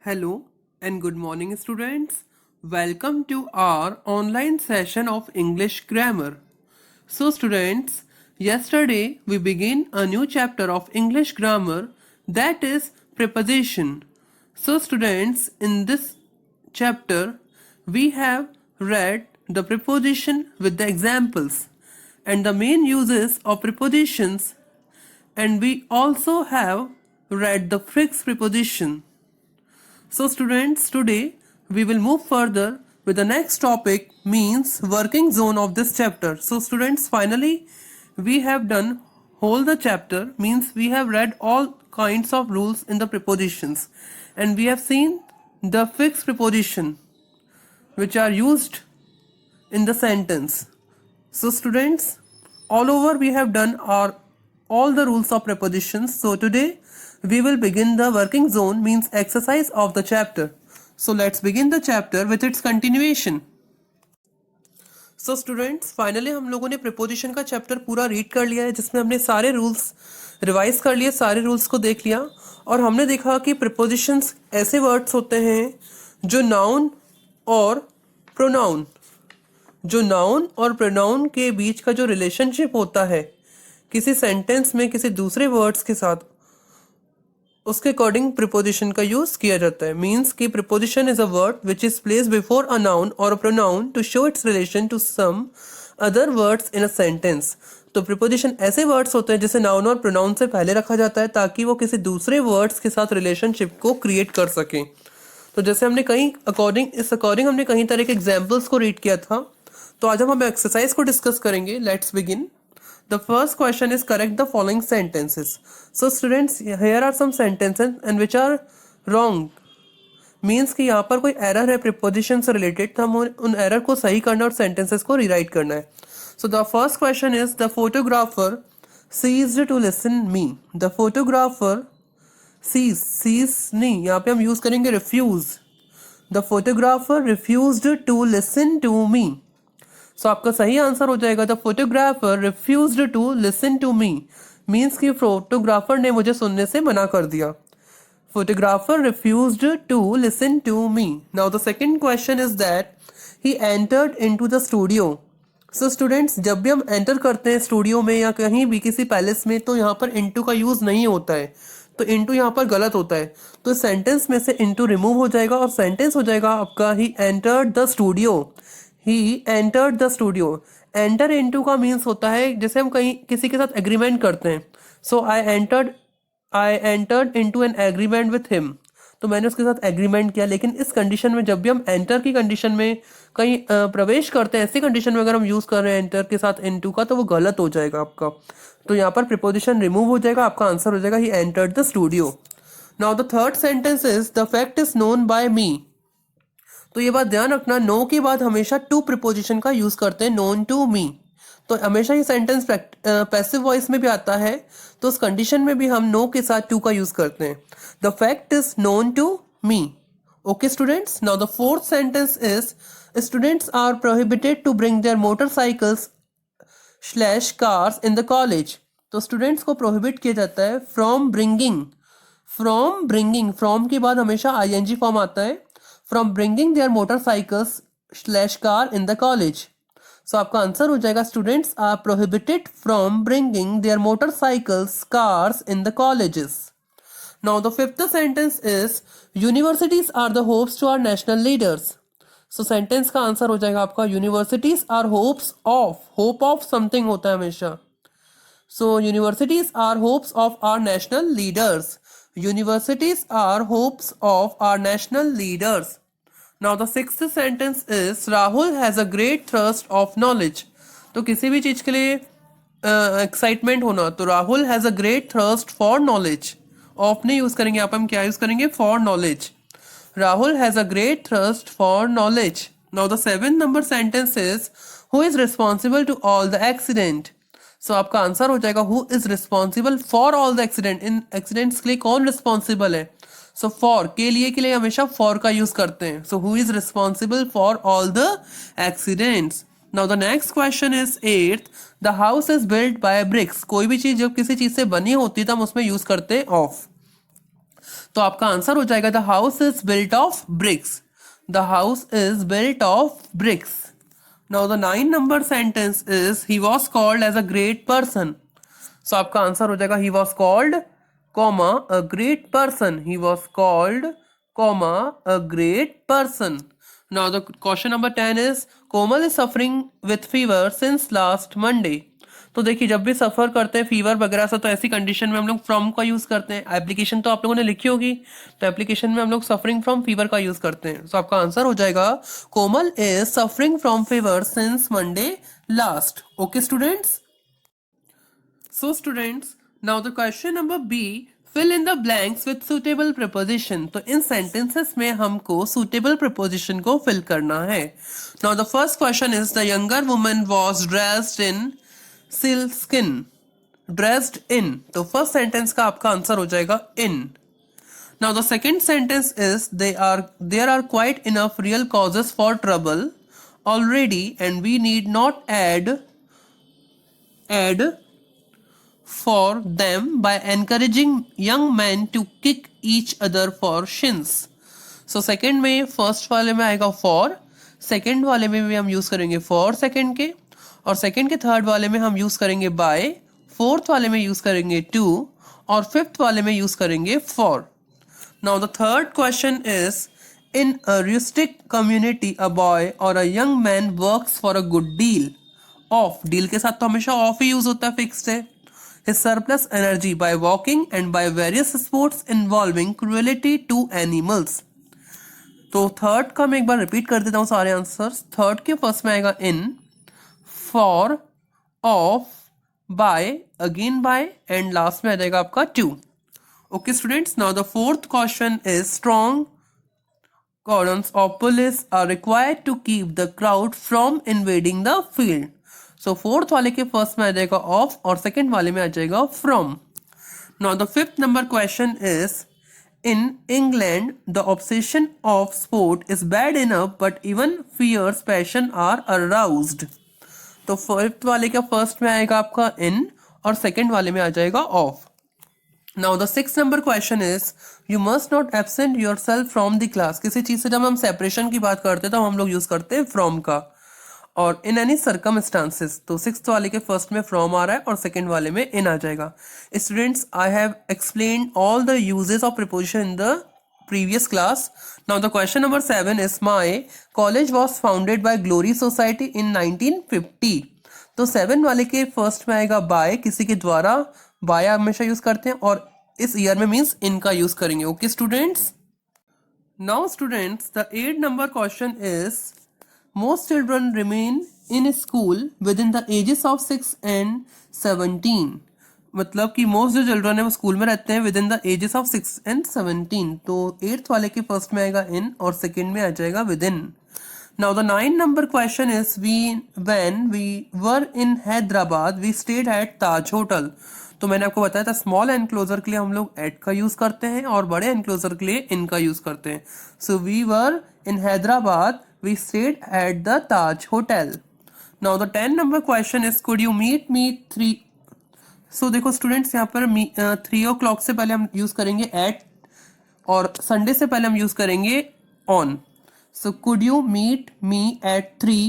Hello and good morning, students. Welcome to our online session of English grammar. So, students, yesterday we began a new chapter of English grammar, that is preposition. So, students, in this chapter we have read the preposition with the examples and the main uses of prepositions, and we also have read the fixed preposition. So students, today we will move further with the next topic, means working zone of this chapter. So students, finally we have done whole the chapter, means we have read all kinds of rules in the prepositions, and we have seen the fixed preposition which are used in the sentence. So students, all over we have done all the rules of prepositions. So today we will begin the working zone, means exercise of the chapter. So let's begin the chapter with its continuation. So students, finally हम लोगों ने preposition का chapter पूरा read कर लिया है, जिसमें हमने सारे रूल्स रिवाइज कर लिए, सारे रूल्स को देख लिया, और हमने देखा कि प्रीपोजिशंस ऐसे वर्ड्स होते हैं जो नाउन और प्रोनाउन और प्रोनाउन के बीच का जो रिलेशनशिप होता है किसी सेंटेंस में किसी दूसरे वर्ड्स के साथ, उसके अकॉर्डिंग प्रीपोजिशन का यूज किया जाता है. मीन्स कि preposition is a word which is placed before a noun और a pronoun to show its relation to some other words in a sentence. तो प्रीपोजिशन ऐसे वर्ड्स होते हैं जिसे नाउन और प्रोनाउन से पहले रखा जाता है ताकि वो किसी दूसरे वर्ड्स के साथ रिलेशनशिप को क्रिएट कर सकें. तो जैसे हमने इस अकॉर्डिंग हमने कई तरह के एग्जाम्पल्स को रीड किया था. तो आज हम एक्सरसाइज को डिस्कस करेंगे. Let's begin. The first question is correct the following sentences. So students, here are some sentences and which are wrong. Means कि यहाँ पर कोई error है preposition से related, तो हम उन error को सही करना और sentences को rewrite करना है. So the first question is the photographer ceased to listen me. The photographer cease नहीं, यहाँ पे हम use करेंगे refuse. The photographer refused to listen to me. सो आपका सही आंसर हो जाएगा the photographer refused to listen to me. Means कि फोटोग्राफर ने मुझे सुनने से मना कर दिया. Photographer refused to listen to me. Now the second question is that he entered into the studio. So students, जब भी हम एंटर करते हैं स्टूडियो में या कहीं भी किसी पैलेस में, तो यहाँ पर इनटू का यूज नहीं होता है. तो इनटू यहाँ पर गलत होता है. तो सेंटेंस में से इनटू रिमूव हो जाएगा और सेंटेंस हो जाएगा आपका ही entered the studio. He entered the studio. Enter into का मीन्स होता है जैसे हम कहीं किसी के साथ एग्रीमेंट करते हैं. सो I entered into an agreement with him. तो मैंने उसके साथ एग्रीमेंट किया. लेकिन इस कंडीशन में जब भी हम एंटर की कंडीशन में कहीं प्रवेश करते हैं, ऐसी कंडीशन में अगर हम यूज़ कर रहे हैं एंटर के साथ इनटू का, तो वो गलत हो जाएगा आपका. तो यहाँ पर प्रीपोजिशन रिमूव हो जाएगा, आपका आंसर हो जाएगा he entered the studio. Now the third sentence is the fact is known by me. तो ये बात ध्यान रखना, नो के बाद हमेशा टू प्रीपोजिशन का यूज करते हैं, नोन टू मी. तो हमेशा ये सेंटेंस पैसिव वॉइस में भी आता है, तो उस कंडीशन में भी हम नो के साथ टू का यूज करते हैं. The fact is known to me. Okay students, now the fourth sentence is students are prohibited to bring their motorcycles / cars in the college. तो स्टूडेंट्स को प्रोहिबिट किया जाता है फ्रॉम ब्रिंगिंग. फ्रॉम के बाद हमेशा ING फॉर्म आता है. From bringing their motorcycles / car in the college. So आपका आंसर हो जाएगा students are prohibited from bringing their motorcycles, cars in the colleges. Now the fifth sentence is universities are the hopes to our national leaders. So sentence का answer हो जाएगा आपका universities are hope of something होता है हमेशा. So universities are hopes of our national leaders. Universities are hopes of our national leaders. Now the sixth sentence is Rahul has a great thirst of knowledge. तो किसी भी चीज के लिए excitement होना, तो Rahul has a great thirst for knowledge. Of नहीं use करेंगे, यहाँ पर हम क्या यूज करेंगे, for knowledge. Rahul has a great thirst for knowledge. Now the 7th number sentence is who is responsible to all the accident. So आपका answer हो जाएगा who is responsible for all the accident. In accidents के लिए कौन responsible है. So for के लिए हमेशा फॉर का यूज करते हैं. So who is responsible for all the accidents. Now the next question is 8th the house is built by bricks. कोई भी चीज जब किसी चीज से बनी होती है तो हम उसमें यूज करते हैं ऑफ. तो आपका आंसर हो जाएगा the house is built of bricks. The house is built of bricks. Now the 9 number sentence is he was called as a great person. So आपका आंसर हो जाएगा he was called comma a great person. He was called comma a great person. Now the question number 10 is Komal is suffering with fever since last Monday. तो देखिए जब भी सफर करते हैं fever वगैरह से तो ऐसी कंडीशन में हम लोग फ्रॉम का यूज करते हैं. एप्लीकेशन तो आप लोगों ने लिखी होगी, तो एप्लीकेशन में हम लोग सफरिंग फ्रॉम फीवर का यूज करते हैं. तो आपका आंसर हो जाएगा Komal is suffering from fever since Monday last. Okay students. So students, now the question number B, fill in the blanks with suitable preposition. तो इन sentences में हमको suitable preposition को fill करना है. Now the first question is the younger woman was dressed in sealskin. Dressed in. तो first sentence का आपका answer हो जाएगा in. Now the second sentence is there are quite enough real causes for trouble already and we need not add for them by encouraging young men to kick each other for shins. So second में first वाले में आएगा for, second वाले में भी हम use करेंगे for second के, और second के third वाले में हम यूज करेंगे by, fourth वाले में यूज करेंगे to, और fifth वाले में यूज करेंगे for. Now the third question is in a rustic community a boy or a young man works for a good deal. Off, deal के साथ तो हमेशा off ही यूज होता है, fixed है. His surplus energy by walking and by various sports involving cruelty to animals. तो third का मैं एक बार रिपीट कर देता हूँ सारे आंसर्स. थर्ड के फर्स्ट में आएगा in, for, of, by, again by, and last में आ जाएगा आपका to. Okay students. Now the fourth question is strong cordons of police are required to keep the crowd from invading the field. So fourth वाले के first में आ जाएगा of और सेकंड वाले में आ जाएगा from. Now the fifth number question is in England the obsession of sport is bad enough but even fierce passion are aroused. तो फिफ्थ वाले का फर्स्ट में आएगा आपका इन और सेकंड वाले में आ जाएगा of. Now the six number question is you must not absent your self from the class. किसी चीज से जब हम सेपरेशन की बात करते हैं तो हम लोग यूज करते हैं फ्रॉम का, और इन एनी सर्कमस्टांसेस. तो सिक्स्थ वाले के फर्स्ट में फ्रॉम आ रहा है और सेकंड वाले में इन आ जाएगा. Students, I have explained all the uses of preposition in the previous class. Now the question number 7 is my college was founded by Glory Society in 1950. तो 7 वाले के फर्स्ट में आएगा बाय, किसी के द्वारा. बाय हमेशा यूज करते हैं और इस ईयर में मीन्स इनका यूज करेंगे. Okay students. Now students, the 8 number question is most children remain in school within the ages of 6 and 17. मतलब कि मोस्ट जो चिल्ड्रन है वो स्कूल में रहते हैं within the ages of 6 and 17. तो 8th वाले के फर्स्ट में आएगा इन और सेकंड में आ जाएगा within. Now the 9 number question is when we were in Hyderabad we stayed at Taj hotel. तो मैंने आपको बताया था स्मॉल एनक्लोजर के लिए हम लोग एट का यूज करते हैं और बड़े एनक्लोजर के लिए इन का यूज करते हैं. So we were in Hyderabad we stayed at the Taj Hotel. Now the 10 number question is could you meet me 3. So देखो स्टूडेंट्स यहाँ पर 3 o'clock से पहले हम यूज करेंगे at और संडे से पहले हम यूज करेंगे on. So could you meet me at 3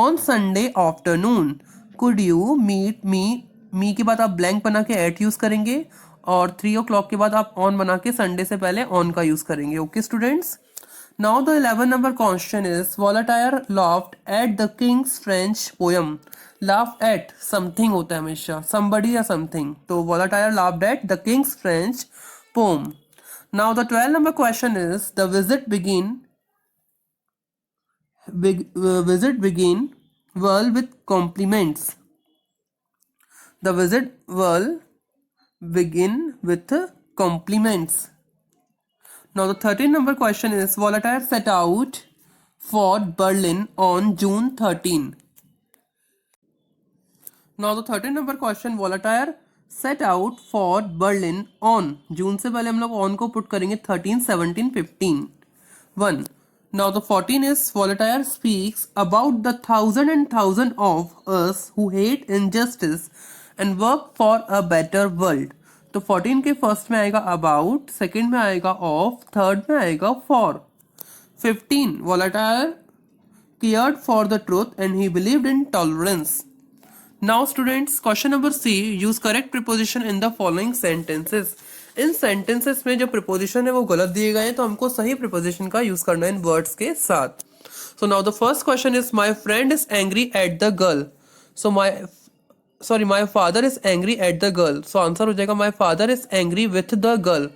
on Sunday afternoon. Could you meet me के बाद आप blank बना के at यूज करेंगे और 3 o'clock के बाद आप on बना के संडे से पहले on का यूज करेंगे. Okay students. Now the 11 number question is Voltaire laughed at the king's French poem. Laugh at something होता है हमेशा, somebody या something. तो Voltaire laughed at the king's French poem. Now the 12 number question is the visit begin well with compliments. The visit will begin with compliments. Now the 13 number question is Voltaire set out for Berlin on June 13. Now the 13 number question Voltaire set out for Berlin on. जून से पहले हम लोग on को put करेंगे 13, 17, 15. 1. Now the 14 is Voltaire speaks about the thousand of us who hate injustice and work for a better world. तो 14 के first में आएगा अबाउट, सेकंड में आएगा ऑफ, थर्ड में आएगा for. 15 वोलेटायर cared for the truth and he believed in tolerance. Now students, question number C, use correct preposition in the following sentences. In sentences में जो preposition है वो गलत दिए गए हैं, तो हमको सही preposition का use करना है इन words के साथ. So now the first question is, my friend is angry at the girl. So my father is angry at the girl. So answer हो जाएगा my father is angry with the girl.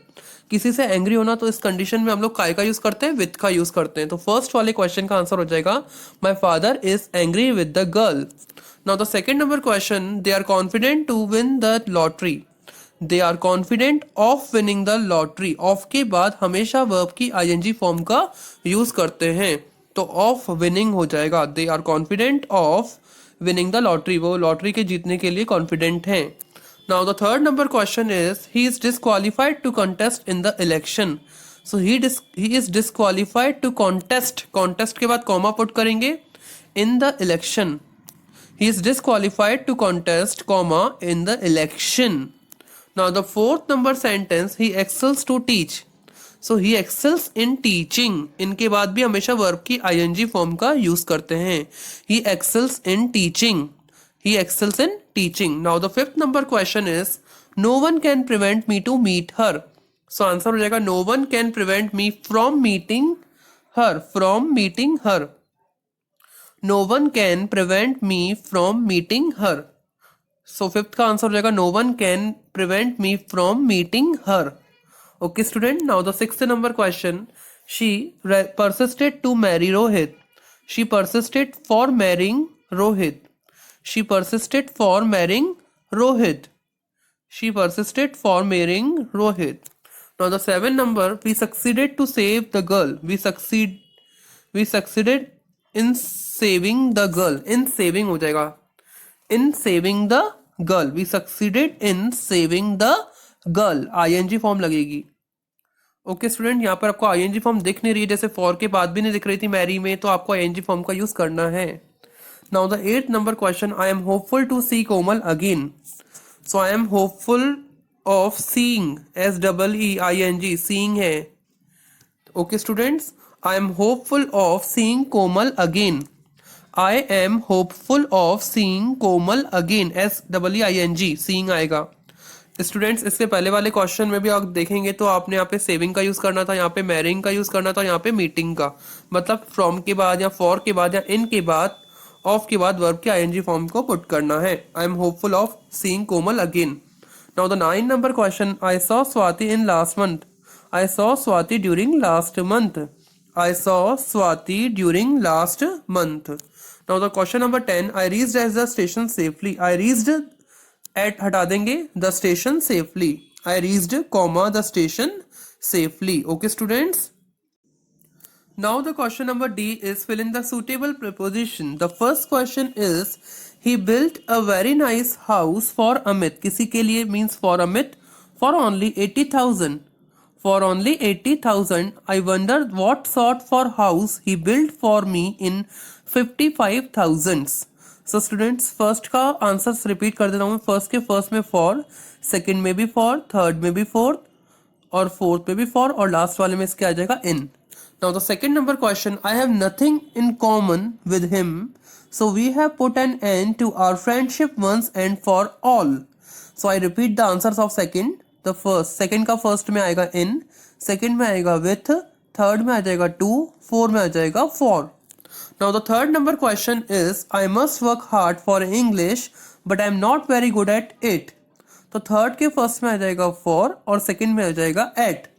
किसी से angry होना तो इस condition में हम लोग काय का यूज करते हैं, विथ का यूज करते हैं. तो फर्स्ट वाले क्वेश्चन का आंसर हो जाएगा my father is angry with the girl. Now the second number question, they are confident to win the lottery. They are confident of winning the lottery. Of के बाद हमेशा वर्ब की ING form का use करते हैं, तो of winning हो जाएगा. They are confident of winning the lottery. वो लॉटरी के जीतने के लिए कॉन्फिडेंट हैं. Now the third number question is, he is disqualified to contest in the election. So he is disqualified to contest. Contest के बाद comma put करेंगे in the election. He is disqualified to contest comma in the election. Now the fourth number sentence, he excels to teach. So he excels in teaching. इनके बाद भी हमेशा verb की ing form का use करते हैं. He excels in teaching. He excels in teaching. Now the fifth number question is, no one can prevent me to meet her. So answer हो जाएगा no one can prevent me from meeting her. From meeting her. No one can prevent me from meeting her. So fifth का answer हो जाएगा no one can prevent me from meeting her. Okay student. Now the sixth number question, she persisted to marry Rohit. She persisted for marrying Rohit. She persisted for marrying Rohit. She persisted for marrying Rohit. Now the seventh number, we succeeded to save the girl. We succeeded in saving the girl. In saving हो जाएगा. In saving the girl. We succeeded in saving the girl. ing form लगेगी. Okay student, यहाँ पर आपको ing form दिख नहीं रही है, जैसे फॉर के बाद भी नहीं दिख रही थी मैरी में, तो आपको ing फॉर्म का यूज करना है. Now the eighth number question, I am hopeful to see Komal again. So I am hopeful of seeing, SEEING, seeing है. Okay students, I am hopeful of seeing Komal again. I am hopeful of seeing Komal again, SEEING, seeing आएगा. Students, इससे पहले वाले question में भी आप देखेंगे तो आपने यहाँ पे सेविंग का यूज करना था, यहाँ पे मैरिंग का यूज करना था, यहाँ पे मीटिंग का. मतलब फ्रॉम के बाद या फॉर के बाद या इन के बाद ऑफ के बाद वर्ब के आईएनजी फॉर्म को पुट करना है. I am hopeful of seeing Komal again. Now the 9 number question, I saw Swati in last month. I saw Swati during last month. I saw Swati during last month. Now the question number 10, I reached at the station safely. I reached eight हटा देंगे, the station safely. I reached comma the station safely. Okay students. Now the question number D is, fill in the suitable preposition. The first question is, he built a very nice house for Amit. किसी के लिए means for Amit, for only 80,000. For only 80,000. I wonder what sort for house he built for me in 55,000. So students, first का answer repeat कर देता हूँ. First के first में for, second में भी for, थर्ड में भी for और फोर्थ में भी for और लास्ट वाले में इसके आ जाएगा in. Now the second number question, I have nothing in common with him, so we have put an end to our friendship once and for all. So I repeat the answers of second. The first, second का first में आएगा in, second में आएगा with, third में आ जाएगा to, four में आ जाएगा for. Now the third number question is, I must work hard for English, but I am not very good at it. तो third के first में आ जाएगा for और second में आ जाएगा at.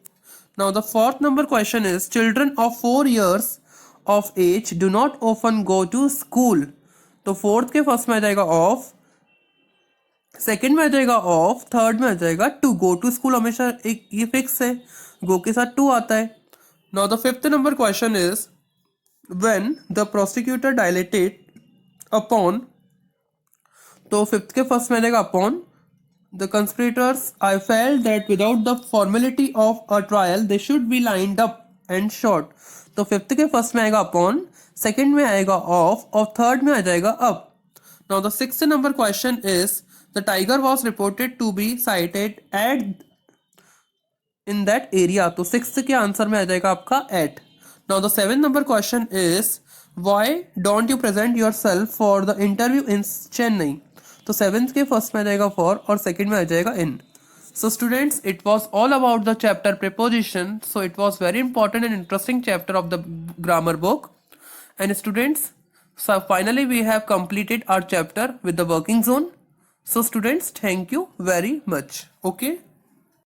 Now the fourth number question is, children of 4 years of age do not often go to school. तो fourth के first में आ जाएगा of, second में आ जाएगा of, third में आ जाएगा to. go to school हमेशा एक ये फिक्स है, go के साथ to आता है. Now the fifth number question is, when the prosecutor dilated upon, तो fifth के first में आ जाएगा upon. The conspirators, I felt that without the formality of a trial, they should be lined up and shot. तो fifth के first में आएगा upon, second में आएगा off और थर्ड में आ जाएगा up. Now the sixth number question is, The tiger was reported to be sighted at in that area. तो सिक्स्थ के आंसर में आ जाएगा आपका at. Now the 7th number question is why don't you present yourself for the interview in Chennai? तो 7th के first में आ जाएगा for और सेकंड में आ जाएगा in. So students, it was all about the chapter preposition. So it was very important and interesting chapter of the grammar book. And students, so finally we have completed our chapter with the working zone. So students, thank you very much. Okay.